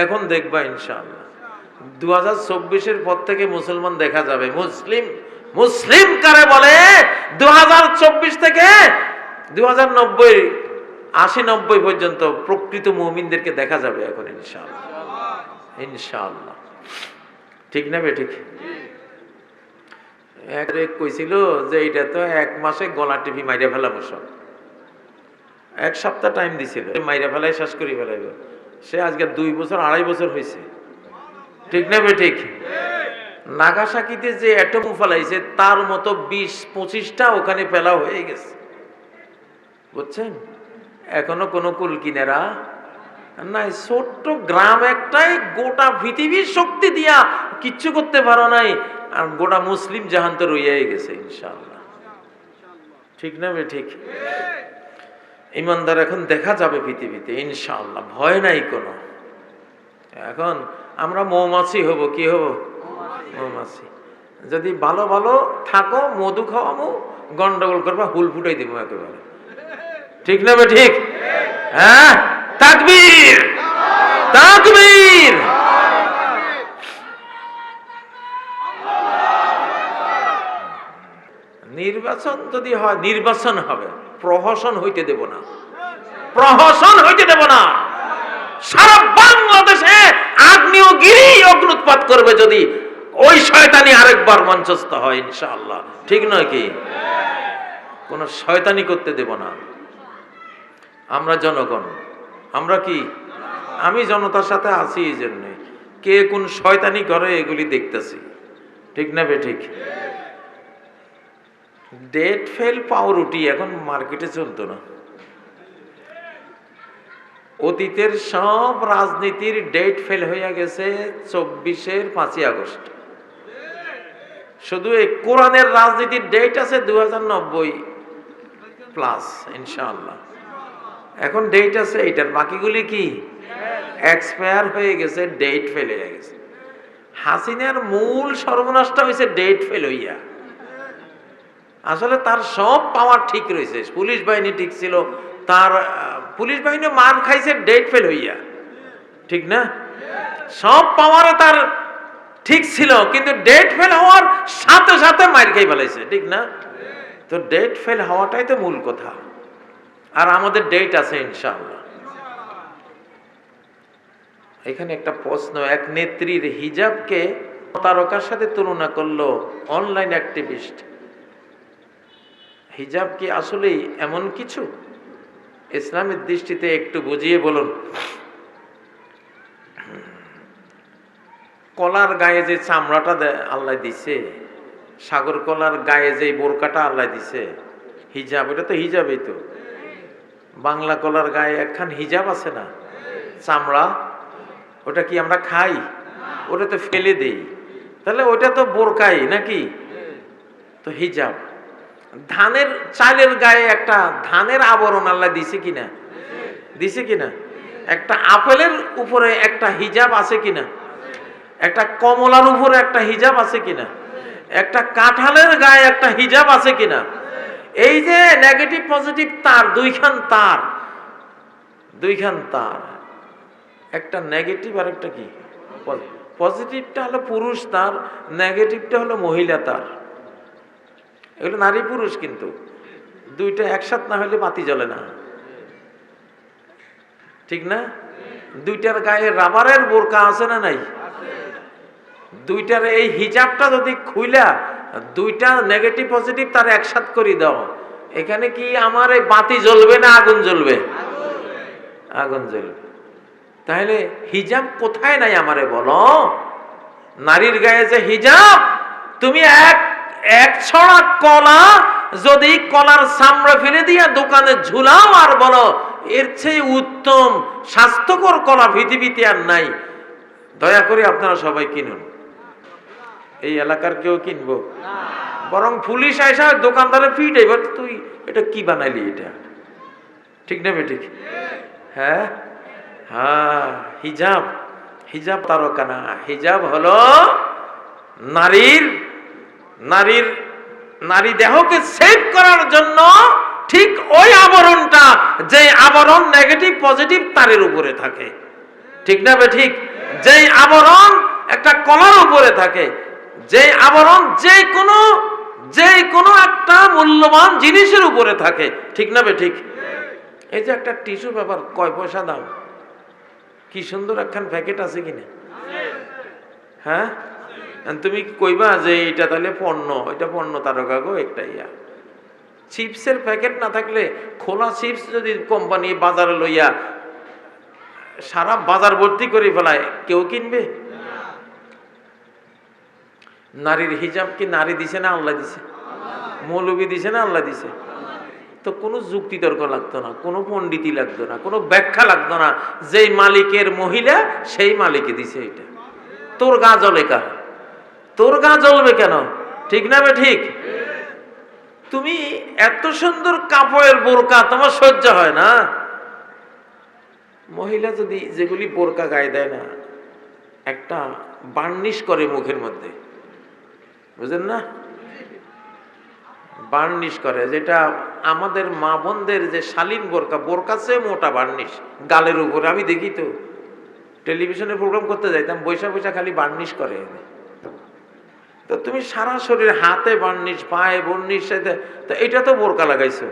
এখন দেখবা ইনশাআল্লাহ 2024-এর পর থেকে মুসলমান দেখা যাবে। মুসলিম কারে বলে 2024 থেকে 2090 80-90 পর্যন্ত প্রকৃত মুমিনদেরকে দেখা যাবে এখন ইনশাআল্লাহ। ঠিক না ঠিক? এক কইছিল যে এটা তো 1 মাসে গলা টিভি মাইরা ফেলাবো, সব 1 সপ্তাহ টাইম দিছিল, মাইরা ফেলাই শেষ করে ফেলাইব। সে আজকে 2 বছর 2.5 বছর হয়েছে। ঠিক না ঠিক? নাগাসাকিতে যে অ্যাটম ফেলাইছে তার মতো 20-25টা ওখানে ফেলা হয়ে গেছে, বুঝছেন? এখনো কোনো কুল কিনারা নাই। ছোট্ট গ্রাম একটাই গোটা পৃথিবীর শক্তি দিয়া কিচ্ছু করতে পারো নাই, আর গোটা মুসলিম জাহান তো রইয়াই গেছে ইনশাআল্লাহ। ঠিক না ঠিক? ইমানদার এখন দেখা যাবে পৃথিবীতে ইনশাআল্লাহ, ভয় নাই কোনো। এখন আমরা মৌমাছি হব। কি হব? মৌমাছি। যদি ভালো ভালো থাকো, মধু খাওয়াবো, গন্ডগোল করবা, হুল ফুটাই দিব একেবারে। ঠিক না ঠিক? হ্যাঁ, তাকবীর তাকবীর। নির্বাচন যদি হয়, নির্বাচন হবে, প্রহসন হইতে দেব না, প্রহসন হইতে দেব না। সারা বাংলাদেশে আগ্নেয়গিরি অগ্নুৎপাত করবে যদি ওই শয়তানি আরেকবার মঞ্চস্থ হয় ইনশাআল্লাহ। ঠিক নয় কি? কোন শয়তানি করতে দেব না। আমরা জনগণ, আমরা কি? আমি জনতার সাথে আছি, এই জন্যে কে কোন শয়তানি করে এগুলি দেখতেছি। ঠিক না ঠিক? ডেট ফেল পাউরুটি এখন মার্কেটে চলতো না। অতীতের সব রাজনীতির ডেট ফেল হয়ে গেছে 24-এর 5ই আগস্ট। শুধু এই কোরআনের রাজনীতির ডেট আছে 2090+ ইনশাআল্লাহ। এখন ডেট আছে এইটার, বাকিগুলি কি এক্সপায়ার হয়ে গেছে, ডেট ফেল হয়ে গেছে। হাসিনার মূল সর্বনাশটা হয়েছে ডেট ফেল হইয়া। আসলে তার সব পাওয়ার ঠিক রয়েছে, পুলিশ বাহিনী ঠিক ছিল, তার পুলিশ বাহিনী মার খাইছে ডেট ফেল হইয়া। ঠিক না? সব পাওয়ারে তার ঠিক ছিল, কিন্তু ডেট ফেল হওয়ার সাথে সাথে মার খাই ফেলাইছে। ঠিক না? তো ডেট ফেল হওয়াটাই তো মূল কথা। আর আমাদের ডেট আছে ইনশাআল্লাহ। এখানে একটা প্রশ্ন, এক নেত্রীর হিজাবকে তারকার সাথে তুলনা করলো অনলাইন অ্যাক্টিভিস্ট। হিজাব কি আসলেই এমন কিছু? ইসলামের দৃষ্টিতে একটু বুঝিয়ে বলুন। কলার গায়ে যে চামড়াটা আল্লাহ দিছে, সাগর কলার গায়ে যে বোরকাটা আল্লাহ দিছে, হিজাব, এটা তো হিজাবই তো। বাংলা কলার গায়ে একখান হিজাব আছে না, চামড়া, ওটা কি আমরা খাই? ওটা তো ফেলে দেই, তাহলে ওটা তো বোরকাই নাকি? তো হিজাব। ধানের চালের গায়ে একটা ধানের আবরণ আল্লাহ দিছে কিনা? দিছে কিনা? একটা আপেলের উপরে একটা হিজাব আছে কিনা? একটা কমলার উপরে একটা হিজাব আছে কিনা? একটা কাঁঠালের গায়ে একটা হিজাব আছে কিনা? এই যে নেগেটিভ পজিটিভ তার, দুইখান তার, একটা নেগেটিভ আর একটা কি পজিটিভটা হলো পুরুষ তার, নেগেটিভটা হলো মহিলা তার। এগুলো নারী পুরুষ, কিন্তু দুইটা একসাথ না হলে বাতি জ্বলে না। ঠিক না? দুইটার গায়ে রাবারের বোরকা আছে না নাই? দুইটার এই হিজাবটা যদি খুইলা দুইটা নেগেটিভ পজিটিভ তার একসাথ করে দাও, এখানে কি আমার এই বাতি জ্বলবে না আগুন জ্বলবে? আগুন জ্বলবে। তাহলে হিজাব কোথায় নাই আমারে বলো? নারীর গায়ে যে হিজাব, তুমি এক ছড়া কলা যদি কলার চামড়া ফেলে দিয়া দোকানে ঝুলাও আর বলো এর চেয়ে উত্তম স্বাস্থ্যকর কলা পৃথিবীতে আর নাই, দয়া করে আপনারা সবাই কিনুন। এই এলাকার কেউ কিনবো? বরং পুলিশ আইসা দোকানদারের পিঠ, এবার তুই এটা কি বানাইলি এটা? ঠিক না বেঠিক? হ্যাঁ হ্যাঁ, হিজাব তারকা না। হিজাব হলো নারী দেহকে সেভ করার জন্য ঠিক ওই আবরণটা, যে আবরণ নেগেটিভ পজিটিভ তারের উপরে থাকে। ঠিক না বে ঠিক? যেই আবরণ একটা কলার উপরে থাকে, যেই আবরণ যে কোনো একটা মূল্যবান জিনিসের উপরে থাকে, ঠিক না বে ঠিক? এই যে একটা টিস্যু পেপার কয় পয়সা দাম, কি সুন্দর একখান প্যাকেট আছে কিনা, হ্যাঁ? তুমি কইবা যে এটা তাহলে পণ্য, এটা পণ্য তারকা গো, একটা ইয়া চিপসের প্যাকেট না থাকলে, খোলা চিপস যদি কোম্পানি বাজারে লইয়া সারা বাজার ভর্তি করে ফেলায়, কেউ কিনবে? নারীর হিজাব কি নারী দিছে না আল্লাহ দিছে? মৌলবী দিছে না আল্লাহ দিছে? তো কোনো যুক্তি তর্ক লাগতো না, কোনো পণ্ডিতই লাগতো না, কোনো ব্যাখ্যা লাগতো না, যেই মালিকের মহিলা সেই মালিকে দিছে। এটা তোর গা জ্বলে কার? তোর গা জ্বলবে কেন? ঠিক না বে ঠিক? তুমি এত সুন্দর কাপড়ের বোরকা তোমার সহ্য হয় না? মহিলা যদি যেগুলি বোরকা গায়ে দেয় না, একটা বার্নিশ করে মুখের মধ্যে, বুঝেন না? বার্নিশ করে, যেটা আমাদের মা বোনদের যে শালীন বোরকা, বোরকা চেয়ে মোটা বার্নিশ গালের উপরে। আমি দেখি তো, টেলিভিশনে প্রোগ্রাম করতে যাইতাম, বৈশা বৈশা খালি বার্নিশ করে। তো তুমি সারা শরীর, হাতে বার্নিশ, পায়ে বার্নিশ, তো এটা তো বোরকা লাগাইছো,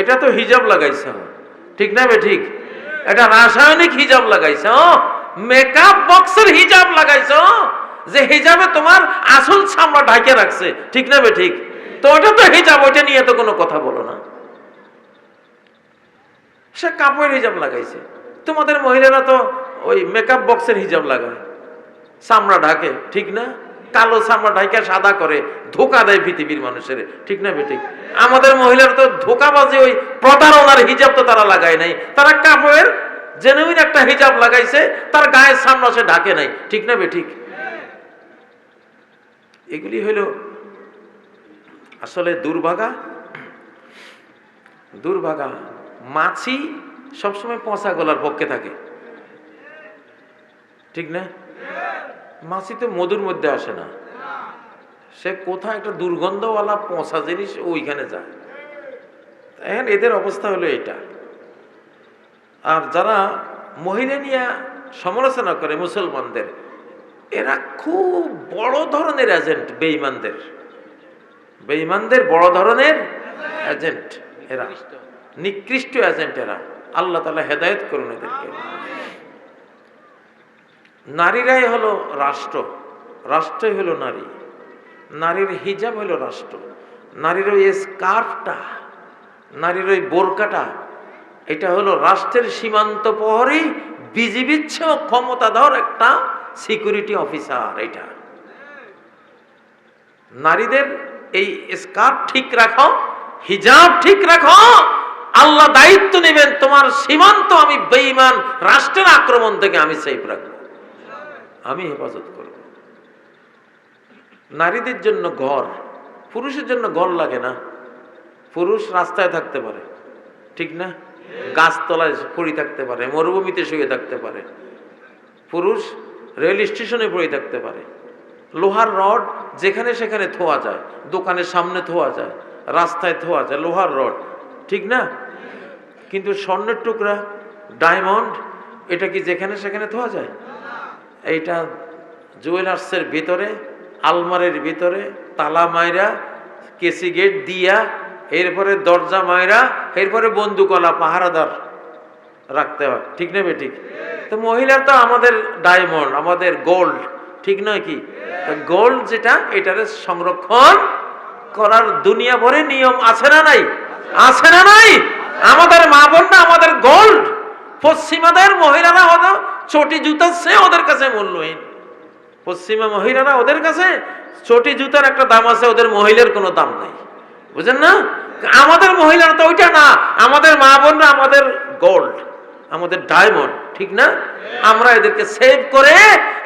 এটা তো হিজাব লাগাইছো, ঠিক না বে ঠিক? এটা রাসায়নিক হিজাব লাগাইছো, মেকআপ বক্সের হিজাব লাগাইছো, যে হিজাবে তোমার আসল চামড়া ঢাকে রাখছে, ঠিক না বে ঠিক? তো ওটা তো হিজাব, ওইটা নিয়ে তো কোনো কথা বলো না। সে কাপড়ের হিজাব লাগাইছে। তোমাদের মহিলারা তো ওই মেকআপ বক্সের হিজাব লাগায়, চামড়া ঢাকে, ঠিক না? কালো চামড়া ঢাকা সাদা করে ধোকা দেয় পৃথিবীর মানুষের, ঠিক না বে ঠিক? আমাদের মহিলারা তো ধোকাবাজি, ওই প্রতারণার হিজাব তো তারা লাগায় নাই, তারা কাপড়ের জেনুইন একটা হিজাব লাগাইছে, তার গায়ের চামড়া সে ঢাকে নাই, ঠিক না বে ঠিক? এগুলি হইল আসলে দুর্ভাগা। মাছি সবসময় পচা গলার পক্ষে থাকে, ঠিক না? মাছি তো মধুর মধ্যে আসে না, সে কোথায় একটা দুর্গন্ধওয়ালা পচা জিনিস ওইখানে যায়। এখন এদের অবস্থা হলো এটা। আর যারা মহিলা নিয়ে সমালোচনা করে মুসলমানদের, এরা খুব বড় ধরনের এজেন্ট, বেঈমানদের বড় ধরনের এজেন্ট, এরা নিকৃষ্ট এজেন্ট এরা। আল্লাহ তাআলা হেদায়েত করুন এদেরকে। নারীরাই হলো রাষ্ট্র, রাষ্ট্রই হলো নারী, নারীর হিজাব হলো রাষ্ট্র, নারীর ওই স্কার্ফটা, নারীর ওই বোরকাটা, এটা হলো রাষ্ট্রের সীমান্ত প্রহরী, বিজিবির চেয়েও ক্ষমতাধর একটা সিকিউরিটি অফিসার। এটা নারীদের এই স্কার্ফ ঠিক রাখো, হিজাব ঠিক রাখো, আল্লাহ দায়িত্ব নেবেন তোমার সীমান্ত আমি বেঈমান রাষ্ট্রের আক্রমণ থেকে আমি সেফ রাখবো, আমি হেফাজত করব। নারীদের জন্য ঘর, পুরুষের জন্য ঘর লাগে না। পুরুষ রাস্তায় থাকতে পারে, ঠিক না? গাছতলায় পড়ে থাকতে পারে, মরুভূমিতে শুয়ে থাকতে পারে, পুরুষ রেল স্টেশনে পড়ে থাকতে পারে, লোহার রড যেখানে সেখানে থোয়া যায়, দোকানের সামনে থোয়া যায়, রাস্তায় থোয়া যায় লোহার রড, ঠিক না? কিন্তু স্বর্ণের টুকরা, ডায়মন্ড, এটা কি যেখানে সেখানে থোয়া যায়? এইটা জুয়েলার্সের ভিতরে, আলমারির ভিতরে তালা মাইরা, কেসি গেট দিয়া, এরপরে দরজা মাইরা, এরপরে বন্দুকওয়ালা পাহারাদার রাখতে হয়, ঠিক না বে ঠিক? তো মহিলার তো আমাদের ডায়মন্ড, আমাদের গোল্ড, ঠিক নয় কি? গোল্ড যেটা, এটারে সংরক্ষণ করার দুনিয়া ভরে নিয়ম আছে না নাই? আছে না নাই? আমাদের মা বোনরা আমাদের গোল্ড। পশ্চিমাদের মহিলারা হতো চটি জুতার চেয়ে ওদের কাছে মূল্যহীন। পশ্চিমা মহিলারা, ওদের কাছে চটি জুতার একটা দাম আছে, ওদের মহিলার কোনো দাম নাই, বুঝেন না? আমাদের মহিলারা তো ওইটা না, আমাদের মা বোনরা আমাদের গোল্ড, আমাদের ডায়মন্ড, ঠিক না? আমরা এদেরকে সেভ করে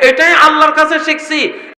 এটাই আল্লাহর কাছে শিখছি।